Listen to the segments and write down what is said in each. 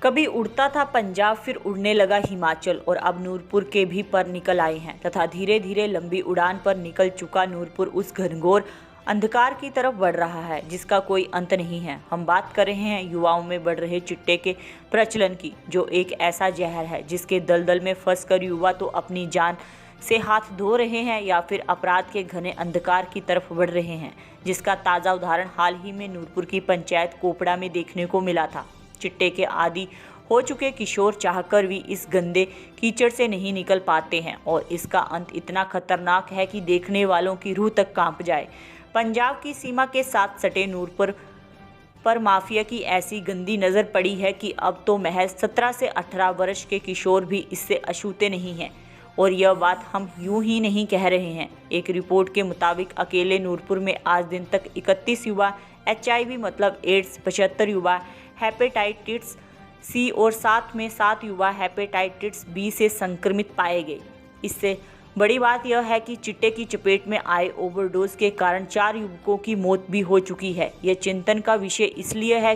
कभी उड़ता था पंजाब, फिर उड़ने लगा हिमाचल और अब नूरपुर के भी पर निकल आए हैं तथा धीरे धीरे लंबी उड़ान पर निकल चुका नूरपुर उस घनघोर अंधकार की तरफ बढ़ रहा है जिसका कोई अंत नहीं है। हम बात कर रहे हैं युवाओं में बढ़ रहे चिट्टे के प्रचलन की, जो एक ऐसा जहर है जिसके दलदल में फंसकर युवा तो अपनी जान से हाथ धो रहे हैं या फिर अपराध के घने अंधकार की तरफ बढ़ रहे हैं, जिसका ताज़ा उदाहरण हाल ही में नूरपुर की पंचायत कोपड़ा में देखने को मिला था। चिट्टे के आदी हो चुके किशोर चाहकर भी इस गंदे कीचड़ से नहीं निकल पाते हैं और इसका अंत इतना खतरनाक है कि देखने वालों की रूह तक कांप जाए। पंजाब की सीमा के साथ सटे नूरपुर पर माफिया की ऐसी गंदी नज़र पड़ी है कि अब तो महज 17 से 18 वर्ष के किशोर भी इससे अछूते नहीं हैं। और यह बात हम यूं ही नहीं कह रहे हैं। एक रिपोर्ट के मुताबिक अकेले नूरपुर में आज दिन तक 31 युवा HIV मतलब एड्स, 75 युवा हेपेटाइटिस C और साथ में 7 युवा हेपेटाइटिस B से संक्रमित पाए गए। इससे बड़ी बात यह है कि चिट्टे की चपेट में आए ओवरडोज के कारण 4 युवकों की मौत भी हो चुकी है। यह चिंतन का विषय इसलिए है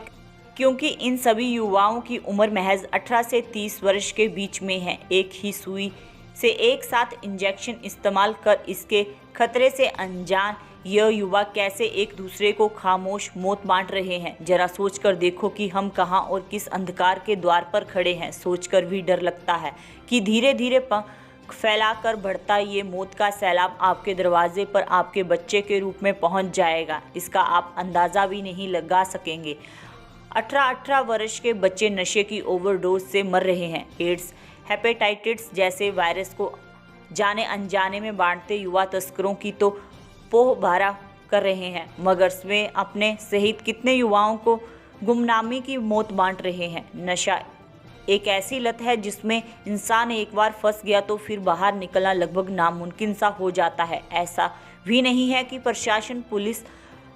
क्योंकि इन सभी युवाओं की उम्र महज 18 से 30 वर्ष के बीच में है। एक ही सुई से एक साथ इंजेक्शन इस्तेमाल कर इसके खतरे से अनजान यह युवा कैसे एक दूसरे को खामोश मौत बांट रहे हैं। जरा सोचकर देखो कि हम कहां और किस अंधकार के द्वार पर खड़े हैं। सोचकर भी डर लगता है कि धीरे धीरे फैलाकर बढ़ता ये मौत का सैलाब आपके दरवाजे पर आपके बच्चे के रूप में पहुंच जाएगा। इसका आप अंदाज़ा भी नहीं लगा सकेंगे। 18 वर्ष के बच्चे नशे की ओवरडोज से मर रहे हैं। एड्स, हेपेटाइटिस जैसे वायरस को जाने अनजाने में बांटते युवा तस्करों की तो पोह भारा कर रहे हैं, मगर वे अपने सहित कितने युवाओं को गुमनामी की मौत बांट रहे हैं। नशा एक ऐसी लत है जिसमें इंसान एक बार फंस गया तो फिर बाहर निकलना लगभग नामुमकिन सा हो जाता है। ऐसा भी नहीं है कि प्रशासन पुलिस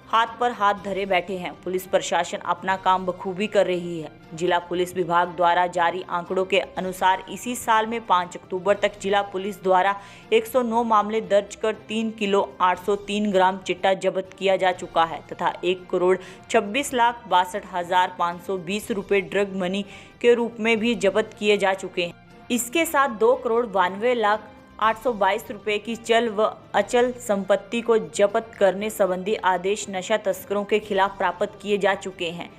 हाथ पर हाथ धरे बैठे हैं। पुलिस प्रशासन अपना काम बखूबी कर रही है। जिला पुलिस विभाग द्वारा जारी आंकड़ों के अनुसार इसी साल में 5 अक्टूबर तक जिला पुलिस द्वारा 109 मामले दर्ज कर 3 किलो 803 ग्राम चिट्टा जब्त किया जा चुका है तथा 1,26,62,520 रुपये ड्रग मनी के रूप में भी जब्त किए जा चुके हैं। इसके साथ 2,92,822 रुपये की चल व अचल संपत्ति को जब्त करने संबंधी आदेश नशा तस्करों के खिलाफ प्राप्त किए जा चुके हैं।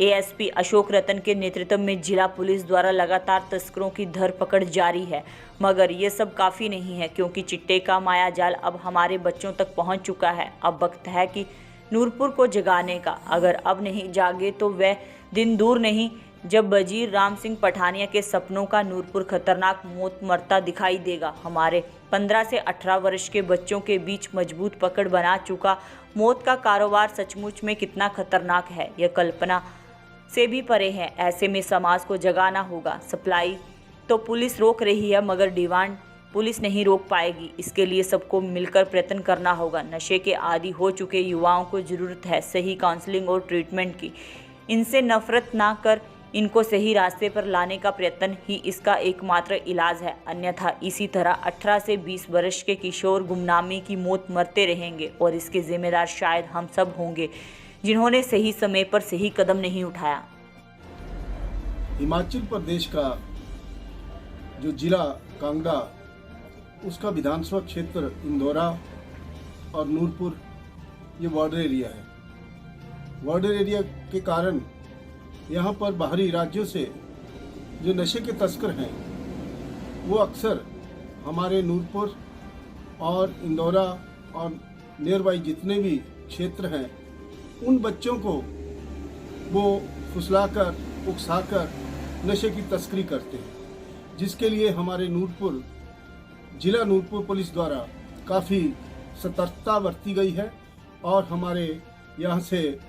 ASP अशोक रतन के नेतृत्व में जिला पुलिस द्वारा लगातार तस्करों की धरपकड़ जारी है, मगर ये सब काफ़ी नहीं है क्योंकि चिट्टे का मायाजाल अब हमारे बच्चों तक पहुंच चुका है। अब वक्त है कि नूरपुर को जगाने का। अगर अब नहीं जागे तो वह दिन दूर नहीं जब वजीर राम सिंह पठानिया के सपनों का नूरपुर खतरनाक मौत मरता दिखाई देगा। हमारे 15 से 18 वर्ष के बच्चों के बीच मजबूत पकड़ बना चुका मौत का कारोबार सचमुच में कितना खतरनाक है, यह कल्पना से भी परे है। ऐसे में समाज को जगाना होगा। सप्लाई तो पुलिस रोक रही है मगर डिमांड पुलिस नहीं रोक पाएगी। इसके लिए सबको मिलकर प्रयत्न करना होगा। नशे के आदी हो चुके युवाओं को ज़रूरत है सही काउंसलिंग और ट्रीटमेंट की। इनसे नफरत ना कर इनको सही रास्ते पर लाने का प्रयत्न ही इसका एकमात्र इलाज है। अन्यथा इसी तरह 18 से 20 वर्ष के किशोर गुमनामी की मौत मरते रहेंगे और इसके जिम्मेदार शायद हम सब होंगे जिन्होंने सही समय पर सही कदम नहीं उठाया। हिमाचल प्रदेश का जो जिला कांगड़ा, उसका विधानसभा क्षेत्र इंदौरा और नूरपुर ये बॉर्डर एरिया है। बॉर्डर एरिया के कारण यहाँ पर बाहरी राज्यों से जो नशे के तस्कर हैं वो अक्सर हमारे नूरपुर और इंदौरा और नियर बाई जितने भी क्षेत्र हैं उन बच्चों को वो फुसलाकर उकसाकर नशे की तस्करी करते हैं, जिसके लिए हमारे नूरपुर जिला नूरपुर पुलिस द्वारा काफ़ी सतर्कता बरती गई है और हमारे यहाँ से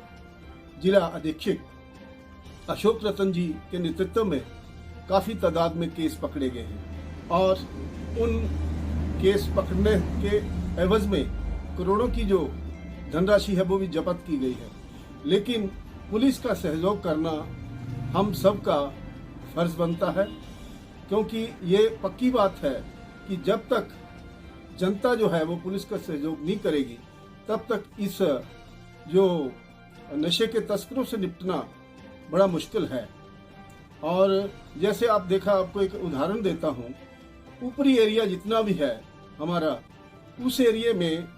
जिला अधीक्षक अशोक रतन जी के नेतृत्व में काफ़ी तादाद में केस पकड़े गए हैं और उन केस पकड़ने के एवज में करोड़ों की जो धनराशि है वो भी जब्त की गई है। लेकिन पुलिस का सहयोग करना हम सब का फर्ज बनता है, क्योंकि ये पक्की बात है कि जब तक जनता जो है वो पुलिस का सहयोग नहीं करेगी तब तक इस जो नशे के तस्करों से निपटना बड़ा मुश्किल है। और जैसे आप देखा, आपको एक उदाहरण देता हूँ, ऊपरी एरिया जितना भी है हमारा, उस एरिया में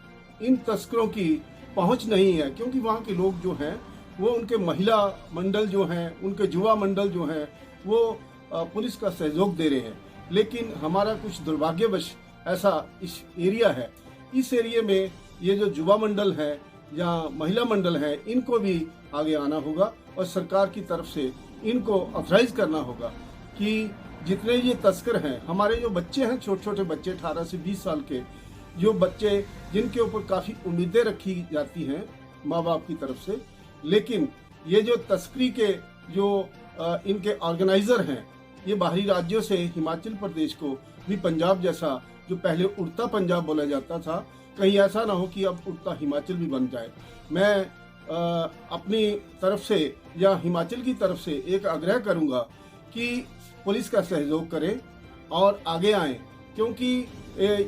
इन तस्करों की पहुंच नहीं है, क्योंकि वहाँ के लोग जो हैं वो उनके महिला मंडल जो हैं, उनके युवा मंडल जो हैं, वो पुलिस का सहयोग दे रहे हैं। लेकिन हमारा कुछ दुर्भाग्यवश ऐसा इस एरिया है, इस एरिया में ये जो युवा मंडल है या महिला मंडल है, इनको भी आगे आना होगा और सरकार की तरफ से इनको ऑथराइज करना होगा कि जितने ये तस्कर हैं, हमारे जो बच्चे हैं, छोटे छोटे बच्चे 18 से 20 साल के, जो बच्चे जिनके ऊपर काफ़ी उम्मीदें रखी जाती हैं माँ बाप की तरफ से, लेकिन ये जो तस्करी के जो इनके ऑर्गेनाइजर हैं, ये बाहरी राज्यों से हिमाचल प्रदेश को भी पंजाब जैसा, जो पहले उड़ता पंजाब बोला जाता था, कहीं ऐसा ना हो कि अब उड़ता हिमाचल भी बन जाए। मैं अपनी तरफ से या हिमाचल की तरफ से एक आग्रह करूंगा कि पुलिस का सहयोग करें और आगे आएं, क्योंकि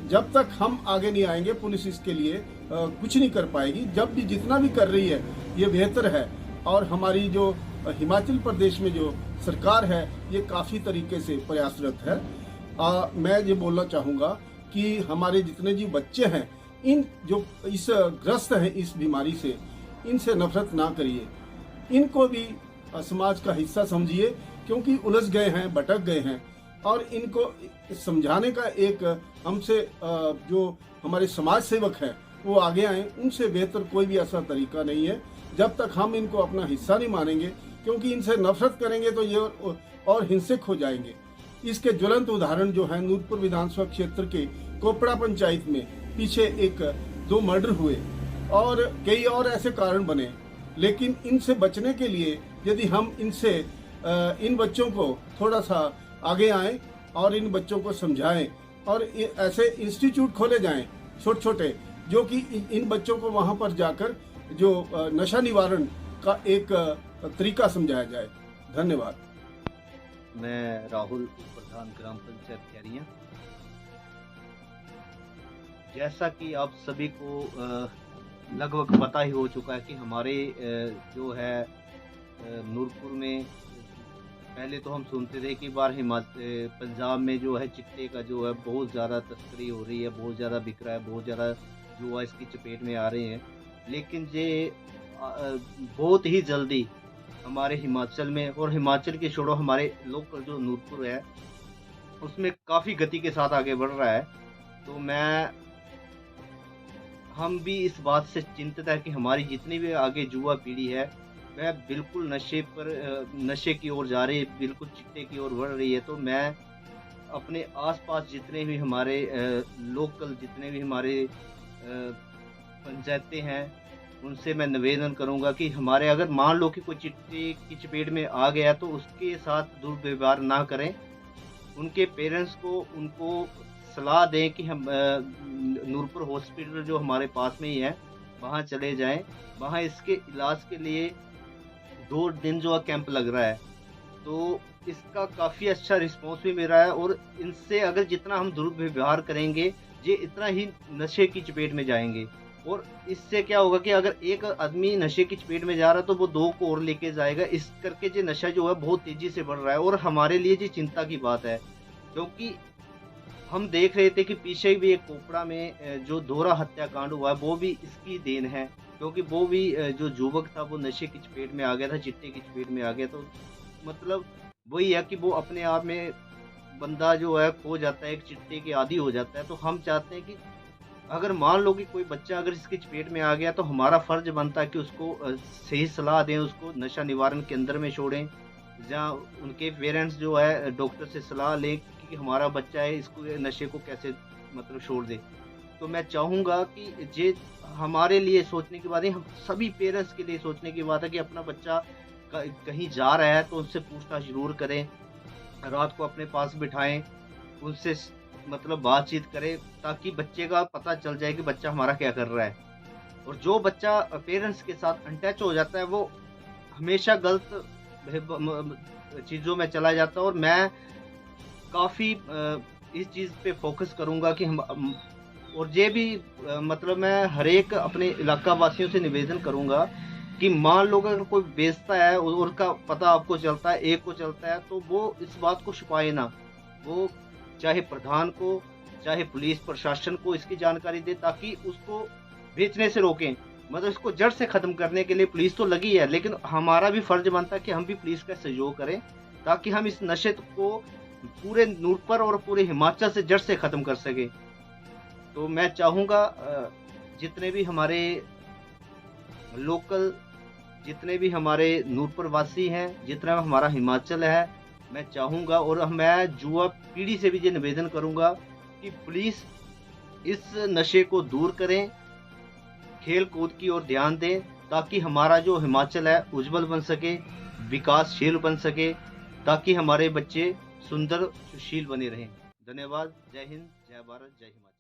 जब तक हम आगे नहीं आएंगे पुलिस इसके लिए कुछ नहीं कर पाएगी। जब भी जितना भी कर रही है ये बेहतर है, और हमारी जो हिमाचल प्रदेश में जो सरकार है ये काफ़ी तरीके से प्रयासरत है। मैं ये बोलना चाहूँगा कि हमारे जितने जी बच्चे हैं, इन जो इस ग्रस्त हैं इस बीमारी से, इनसे नफरत ना करिए, इनको भी समाज का हिस्सा समझिए, क्योंकि उलझ गए हैं, भटक गए हैं, और इनको समझाने का एक हमसे जो हमारे समाज सेवक हैं वो आगे आए, उनसे बेहतर कोई भी ऐसा तरीका नहीं है। जब तक हम इनको अपना हिस्सा नहीं मानेंगे, क्योंकि इनसे नफरत करेंगे तो ये और हिंसक हो जाएंगे। इसके ज्वलंत उदाहरण जो है, नूरपुर विधानसभा क्षेत्र के कोपड़ा पंचायत में पीछे 1-2 मर्डर हुए और कई और ऐसे कारण बने, लेकिन इनसे बचने के लिए यदि हम इनसे इन बच्चों को थोड़ा सा आगे आएं और इन बच्चों को समझाएं, और ऐसे इंस्टीट्यूट खोले जाएं छोटे छोटे, जो कि इन बच्चों को वहां पर जाकर जो नशा निवारण का एक तरीका समझाया जाए। धन्यवाद। मैं राहुल, प्रधान ग्राम पंचायत खैरियां। जैसा कि आप सभी को लगभग पता ही हो चुका है कि हमारे जो है नूरपुर में, पहले तो हम सुनते थे कि बार हिमाचल पंजाब में जो है चिट्टे का जो है बहुत ज़्यादा तस्करी हो रही है, बहुत ज़्यादा बिक रहा है, बहुत ज़्यादा जो है इसकी चपेट में आ रहे हैं। लेकिन ये बहुत ही जल्दी हमारे हिमाचल में, और हिमाचल के छोड़ो हमारे लोकल जो नूरपुर है उसमें काफ़ी गति के साथ आगे बढ़ रहा है। तो हम भी इस बात से चिंतित है कि हमारी जितनी भी आगे युवा पीढ़ी है वह बिल्कुल नशे की ओर जा रही है, बिल्कुल चिट्टे की ओर बढ़ रही है। तो मैं अपने आसपास जितने भी हमारे लोकल जितने भी हमारे पंचायतें हैं उनसे मैं निवेदन करूंगा कि हमारे अगर मान लो कि कोई चिट्टे की चपेट में आ गया तो उसके साथ दुर्व्यवहार ना करें। उनके पेरेंट्स को उनको सलाह दें कि हम नूरपुर हॉस्पिटल जो हमारे पास में ही है वहाँ चले जाएं। वहाँ इसके इलाज के लिए 2 दिन जो कैंप लग रहा है, तो इसका काफ़ी अच्छा रिस्पॉन्स भी मिल रहा है। और इनसे अगर जितना हम दुर्व्यवहार करेंगे ये इतना ही नशे की चपेट में जाएंगे। और इससे क्या होगा कि अगर एक आदमी नशे की चपेट में जा रहा है तो वो 2 को और लेके जाएगा। इस करके ये नशा जो है बहुत तेज़ी से बढ़ रहा है, और हमारे लिए ये चिंता की बात है, क्योंकि हम देख रहे थे कि पीछे भी एक कोपड़ा में जो दोहरा हत्याकांड हुआ है वो भी इसकी देन है, क्योंकि वो भी जो युवक था वो नशे की चपेट में आ गया था, चिट्टे की चपेट में आ गया। तो मतलब वही है कि वो अपने आप में बंदा जो है खो जाता है, एक चिट्टे के आदी हो जाता है। तो हम चाहते हैं कि अगर मान लो कि कोई बच्चा अगर इसकी चपेट में आ गया तो हमारा फर्ज बनता है कि उसको सही सलाह दें, उसको नशा निवारण केंद्र में छोड़ें, जहाँ उनके पेरेंट्स जो है डॉक्टर से सलाह लें कि हमारा बच्चा है इसको नशे को कैसे मतलब छोड़ दे। तो मैं चाहूँगा कि ये हमारे लिए सोचने की बात है, हम सभी पेरेंट्स के लिए सोचने की बात है कि अपना बच्चा कहीं जा रहा है तो उनसे पूछताछ जरूर करें, रात को अपने पास बिठाएं, उनसे मतलब बातचीत करें, ताकि बच्चे का पता चल जाए कि बच्चा हमारा क्या कर रहा है। और जो बच्चा पेरेंट्स के साथ अनटच हो जाता है वो हमेशा गलत चीज़ों में चला जाता है। और मैं काफ़ी इस चीज़ पे फोकस करूँगा कि हम, और ये भी मतलब मैं हर एक अपने इलाका वासियों से निवेदन करूँगा कि मान लो अगर कोई बेचता है और उसका पता आपको चलता है, एक को चलता है, तो वो इस बात को छुपाए ना। वो चाहे प्रधान को, चाहे पुलिस प्रशासन को इसकी जानकारी दे, ताकि उसको बेचने से रोकें। मतलब इसको जड़ से खत्म करने के लिए पुलिस तो लगी है, लेकिन हमारा भी फर्ज बनता है कि हम भी पुलिस का सहयोग करें, ताकि हम इस नशे को पूरे नूरपुर और पूरे हिमाचल से जड़ से खत्म कर सके। तो मैं चाहूँगा जितने भी हमारे लोकल, जितने भी हमारे नूरपुर वासी हैं, जितना हमारा हिमाचल है, मैं चाहूँगा और मैं युवा पीढ़ी से भी ये निवेदन करूँगा कि पुलिस इस नशे को दूर करें, खेल कूद की ओर ध्यान दें, ताकि हमारा जो हिमाचल है उज्जवल बन सके, विकासशील बन सके, ताकि हमारे बच्चे सुंदर सुशील बने रहें। धन्यवाद। जय हिंद, जय भारत, जय हिमाचल।